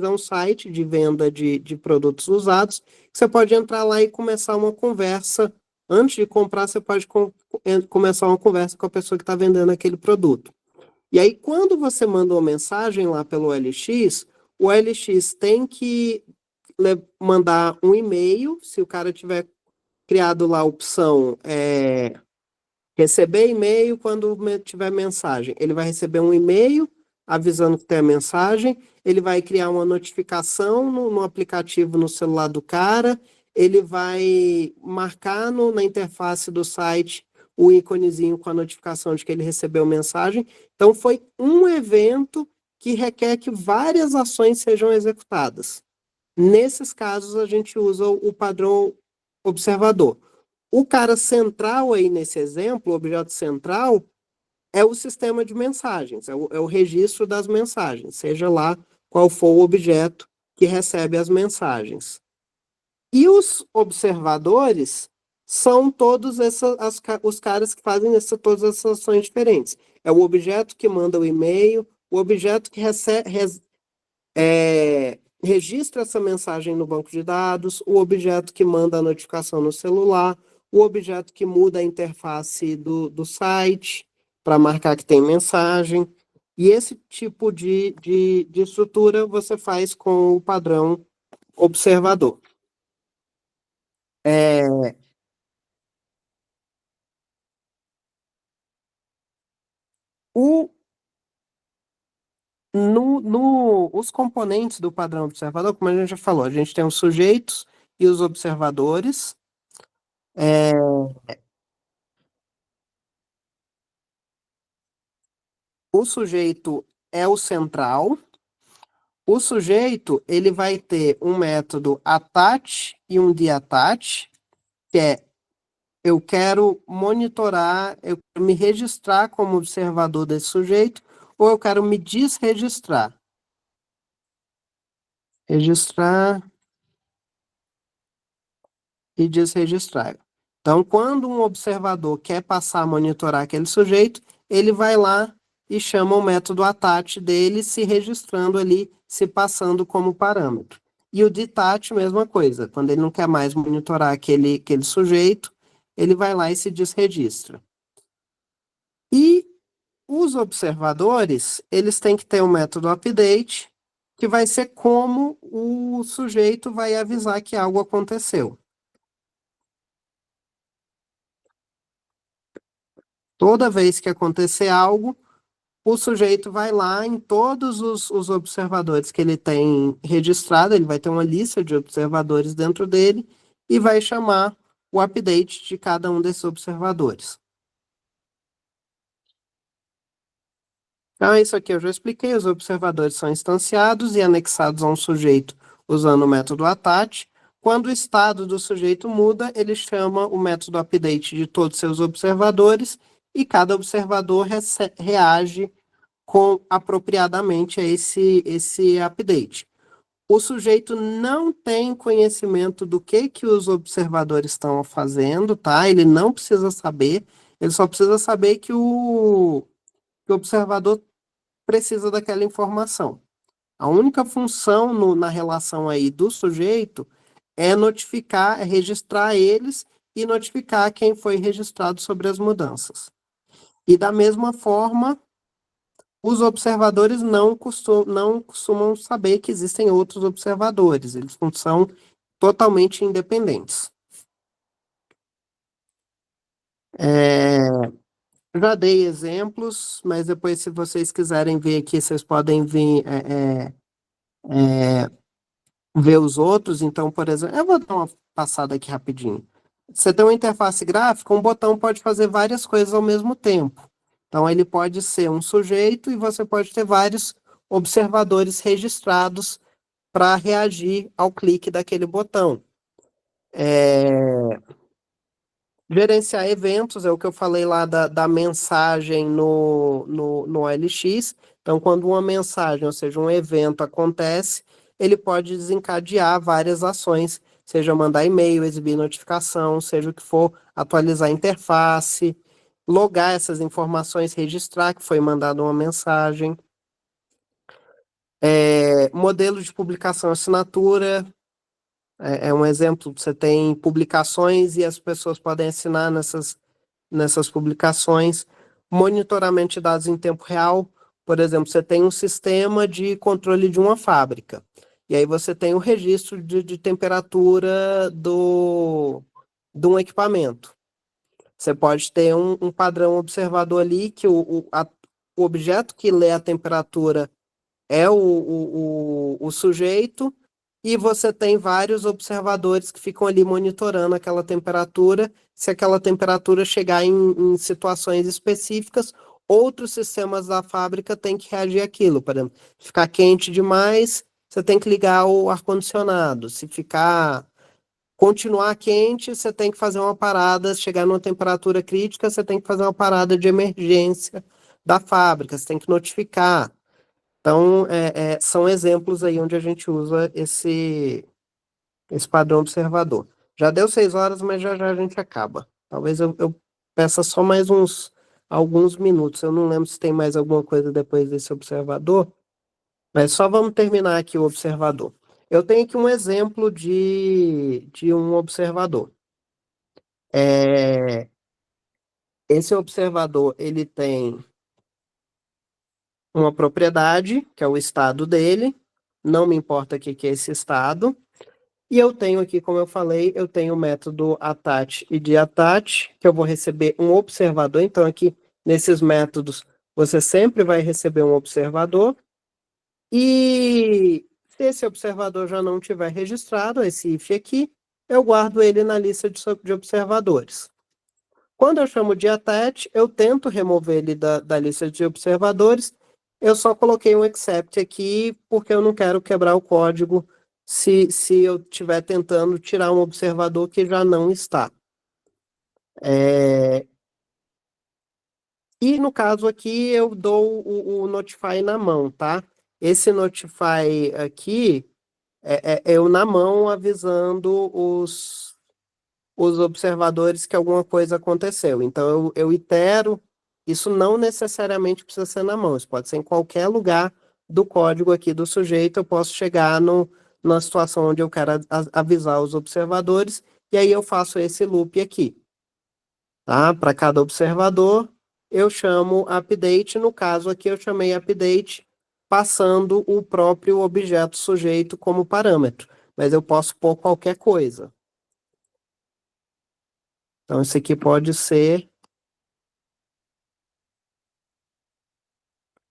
é um site de venda de produtos usados, que você pode entrar lá e começar uma conversa, antes de comprar, você pode começar uma conversa com a pessoa que está vendendo aquele produto. E aí, quando você manda uma mensagem lá pelo OLX, o OLX tem que mandar um e-mail, se o cara tiver criado lá a opção receber e-mail quando tiver mensagem. Ele vai receber um e-mail avisando que tem a mensagem, ele vai criar uma notificação no aplicativo no celular do cara, ele vai marcar na interface do site o íconezinho com a notificação de que ele recebeu mensagem. Então, foi um evento que requer que várias ações sejam executadas. Nesses casos, a gente usa o padrão observador. O cara central aí nesse exemplo, o objeto central, é o sistema de mensagens, é o registro das mensagens, seja lá qual for o objeto que recebe as mensagens. E os observadores são todos os caras que fazem todas essas ações diferentes. É o objeto que manda o e-mail, o objeto que registra essa mensagem no banco de dados, o objeto que manda a notificação no celular, o objeto que muda a interface do site para marcar que tem mensagem. E esse tipo de estrutura você faz com o padrão observador. O, os componentes do padrão observador, como a gente já falou, a gente tem os sujeitos e os observadores. O sujeito é o central. O sujeito ele vai ter um método attach e um deattach, que é eu quero monitorar, eu quero me registrar como observador desse sujeito, ou eu quero me desregistrar. Registrar e desregistrar. Então, quando um observador quer passar a monitorar aquele sujeito, ele vai lá e chama o método attach dele, se registrando ali, se passando como parâmetro. E o detach, mesma coisa. Quando ele não quer mais monitorar aquele sujeito, ele vai lá e se desregistra. E os observadores, eles têm que ter o método update, que vai ser como o sujeito vai avisar que algo aconteceu. Toda vez que acontecer algo, o sujeito vai lá em todos os observadores que ele tem registrado, ele vai ter uma lista de observadores dentro dele e vai chamar o update de cada um desses observadores. Então, é isso aqui eu já expliquei. Os observadores são instanciados e anexados a um sujeito usando o método attach. Quando o estado do sujeito muda, ele chama o método update de todos os seus observadores e cada observador reage apropriadamente a esse update. O sujeito não tem conhecimento do que os observadores estão fazendo, tá? Ele não precisa saber, ele só precisa saber que que o observador precisa daquela informação. A única função na relação aí do sujeito é notificar, é registrar eles e notificar quem foi registrado sobre as mudanças. E da mesma forma, os observadores não costumam saber que existem outros observadores, eles são totalmente independentes. Já dei exemplos, mas depois, se vocês quiserem ver aqui, vocês podem vir ver os outros. Então, por exemplo, eu vou dar uma passada aqui rapidinho. Você tem uma interface gráfica, um botão pode fazer várias coisas ao mesmo tempo. Então, ele pode ser um sujeito e você pode ter vários observadores registrados para reagir ao clique daquele botão. Gerenciar eventos, é o que eu falei lá da mensagem no OLX. Então, quando uma mensagem, ou seja, um evento acontece, ele pode desencadear várias ações, seja mandar e-mail, exibir notificação, seja o que for, atualizar a interface, logar essas informações, registrar que foi mandada uma mensagem. Modelo de publicação assinatura, é um exemplo, você tem publicações e as pessoas podem assinar nessas publicações. Monitoramento de dados em tempo real, por exemplo, você tem um sistema de controle de uma fábrica, e aí você tem o registro de temperatura de um equipamento. Você pode ter um padrão observador ali, que o objeto que lê a temperatura é o sujeito, e você tem vários observadores que ficam ali monitorando aquela temperatura. Se aquela temperatura chegar em situações específicas, outros sistemas da fábrica têm que reagir àquilo. Por exemplo, ficar quente demais, você tem que ligar o ar-condicionado. Se continuar quente, você tem que fazer uma parada. Chegar numa temperatura crítica, você tem que fazer uma parada de emergência da fábrica, você tem que notificar. Então, são exemplos aí onde a gente usa esse padrão observador. Já deu 6 horas, mas já já a gente acaba. Talvez eu peça só mais alguns minutos. Eu não lembro se tem mais alguma coisa depois desse observador, mas só vamos terminar aqui o observador. Eu tenho aqui um exemplo de um observador. Esse observador, ele tem uma propriedade, que é o estado dele. Não me importa o que que é esse estado. E eu tenho aqui, como eu falei, eu tenho o método attach e deattach, que eu vou receber um observador. Então, aqui, nesses métodos, você sempre vai receber um observador. E se esse observador já não tiver registrado, esse if aqui, eu guardo ele na lista de observadores. Quando eu chamo de attach, eu tento remover ele da lista de observadores. Eu só coloquei um except aqui porque eu não quero quebrar o código se eu estiver tentando tirar um observador que já não está. E no caso aqui, eu dou o notify na mão, tá? Esse notify aqui é eu na mão avisando os observadores que alguma coisa aconteceu. Então, eu itero, isso não necessariamente precisa ser na mão, isso pode ser em qualquer lugar do código aqui do sujeito, eu posso chegar na situação onde eu quero avisar os observadores, e aí eu faço esse loop aqui. Tá? Para cada observador, eu chamo update, no caso aqui eu chamei update passando o próprio objeto sujeito como parâmetro, mas eu posso pôr qualquer coisa. Então, isso aqui pode ser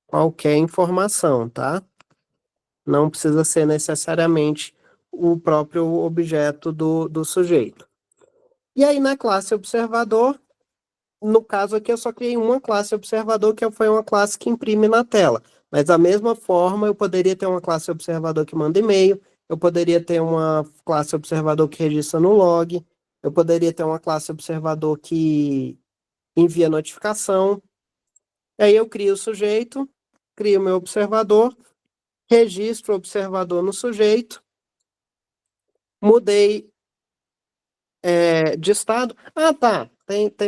qualquer informação, tá? Não precisa ser necessariamente o próprio objeto do sujeito. E aí, na classe observador, no caso aqui, eu só criei uma classe observador, que foi uma classe que imprime na tela. Mas, da mesma forma, eu poderia ter uma classe observador que manda e-mail, eu poderia ter uma classe observador que registra no log, eu poderia ter uma classe observador que envia notificação. Aí eu crio o sujeito, crio o meu observador, registro o observador no sujeito, mudei de estado. Ah, tá.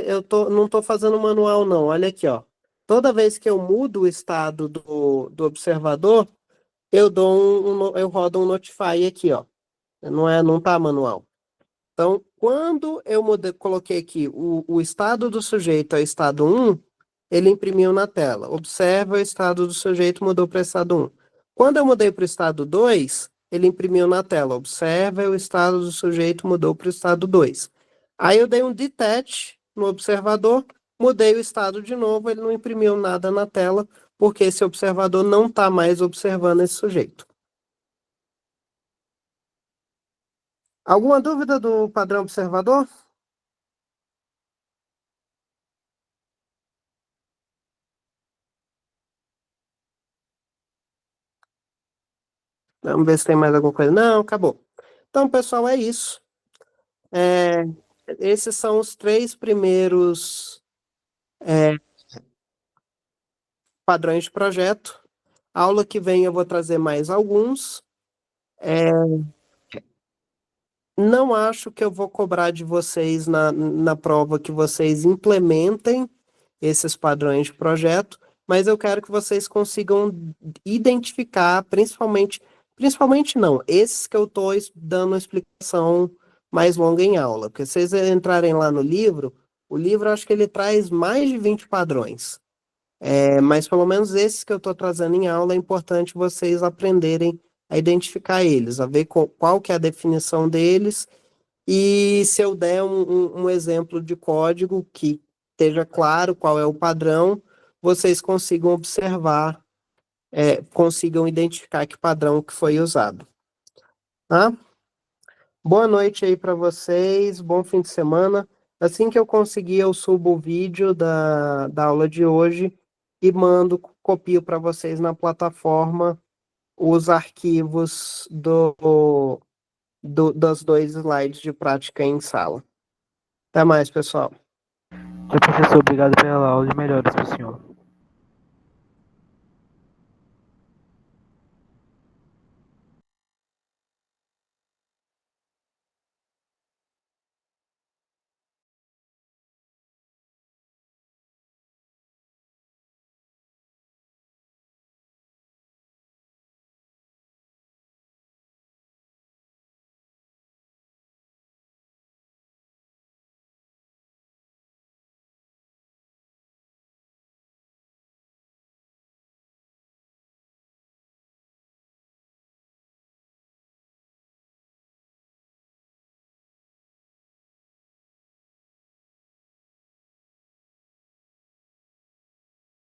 Eu não estou fazendo manual, não. Olha aqui, ó. Toda vez que eu mudo o estado do observador, eu dou eu rodo um notify aqui, ó. Não tá manual. Então, quando eu coloquei aqui o estado do sujeito é estado 1, ele imprimiu na tela. Observa, o estado do sujeito mudou para estado 1. Quando eu mudei para o estado 2, ele imprimiu na tela. Observa, o estado do sujeito mudou para o estado 2. Aí eu dei um detach no observador, mudei o estado de novo, ele não imprimiu nada na tela, porque esse observador não está mais observando esse sujeito. Alguma dúvida do padrão observador? Vamos ver se tem mais alguma coisa. Não, acabou. Então, pessoal, é isso. Esses são os 3 primeiros padrões de projeto. A aula que vem eu vou trazer mais alguns. Não acho que eu vou cobrar de vocês na prova que vocês implementem esses padrões de projeto, mas eu quero que vocês consigam identificar, principalmente não, esses que eu estou dando uma explicação mais longa em aula, porque se vocês entrarem lá no livro, o livro eu acho que ele traz mais de 20 padrões. Mas pelo menos esses que eu estou trazendo em aula, é importante vocês aprenderem a identificar eles, a ver qual que é a definição deles, e se eu der um exemplo de código que esteja claro qual é o padrão, vocês consigam observar, consigam identificar que padrão que foi usado. Tá? Boa noite aí para vocês, bom fim de semana. Assim que eu conseguir, eu subo o vídeo da aula de hoje e copio para vocês na plataforma os arquivos dos 2 slides de prática em sala. Até mais, pessoal. Oi, professor, obrigado pela aula e melhoras para o senhor.